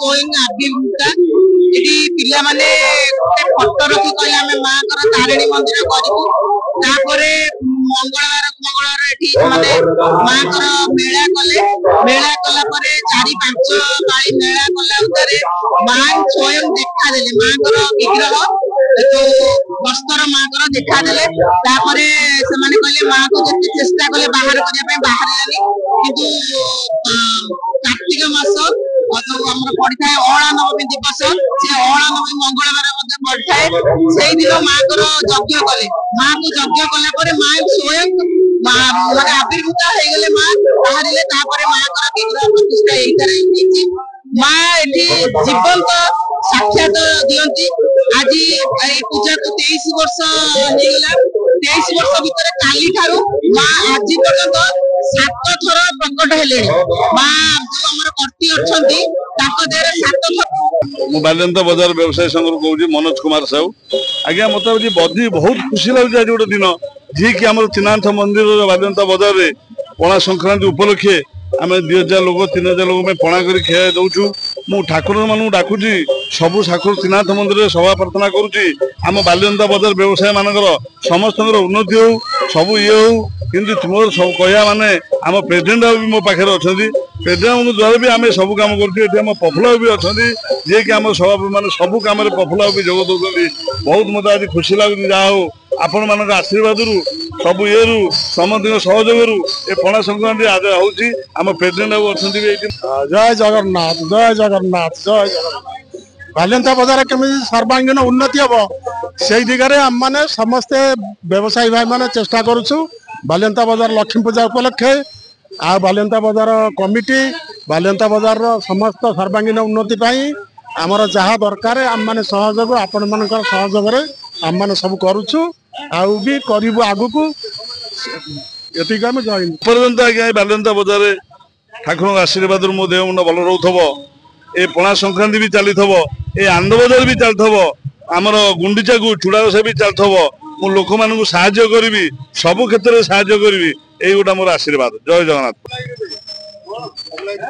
स्वयं आविर्भूता ये पिला माने गोटे फटो रखी कहले आम माँ तारिणी मंदिर करूँ मंगलवार माने माँ मेला कले मेला कला चारि पांच पाई मेला कला उतारे माँ स्वयं देखा देले माँ विग्रह जो बस्तर माँ देखा देले कहले माँ को जिते चेष्टा कले बाहर करने बाहर किंतु कार्तिक मास जो आम पड़ी था अणा नवमी दिवस से अणा नवमी मंगलवार पड़ी थाए से दिन माँ यज्ञ कले माँ को यज्ञ कला माँ स्वयं माने आविर्भूत हो गले माँ बाहर माँ विग्रह प्रतिष्ठा माँ ये जीवंत साक्षात दियंती आज पूजा को 23 वर्ष होगला 23 वर्ष भीतर काली ठारू माँ आज पर्यंत 7 थर प्रकट हेले माँ जो आम कर्ती अच्छा 7 थर बालियंता बजार व्यवसाय संघ कहूँ मनोज कुमार साहू आज्ञा मत बधी बहुत खुशी लगे आज गोटे दिन जी कि आम त्रिनाथ मंदिर बालियंता बजार में पणा संक्रांति उपलक्षे आम 2000 लोग 3000 लोग में पणा कर खिया दौचु मु ठाकुर मान डाकुची सबू ठाकुर त्रिनाथ मंदिर सभा प्रार्थना करुच्ची आम बालियंता बजार व्यवसाय मानकर समस्त उन्नति हो सबू ये हो कि मोर सब कह माने आम प्रेसिडेंट भी मो पाखे अच्छा प्रेसिडेंट द्वारा भी आम सब कम कर प्रफुल्ल भी अच्छा जी कि आम सभापति मैंने सब कम प्रफुल्ल भी जोग दौरान बहुत मत आज खुशी लगुच जहा हो आपण मान आशीर्वाद सबू ये समस्त सहयोग ये पणा संक्रांति आज होम प्रेसिडेंट अच्छा जय जगन्नाथ जय जगन्नाथ जय जगन्नाथ बालियंता बजार केमी सर्वांगीन उन्नति हम से दिगरे आम मैंने समस्ते व्यवसायी भाई मैंने चेष्टा करुचु बालियंता बजार लक्ष्मी पूजा उपलक्षे आ बालियंता बजार कमिटी बालियंता बजार समस्त सर्वांगीन उन्नति आमर जहाँ दरकार आम मैंने सहयोग आपण मान सहयोग आम मैंने सब करुचु आउ भी करू आगु को पर्यंत आज्ञा बालियंता बजार ठाकुर आशीर्वाद मो देह मुंड भल रोथब ए पणा संक्रांति भी चली ए आनंद बजार भी चलथब आमर गुंडीचा को चूड़ा बसा भी चलथब मु लोक मान साहाय्य करी सबु क्षेत्र में साहाय्य करी यही गोटा मोर आशीर्वाद जय जगन्नाथ।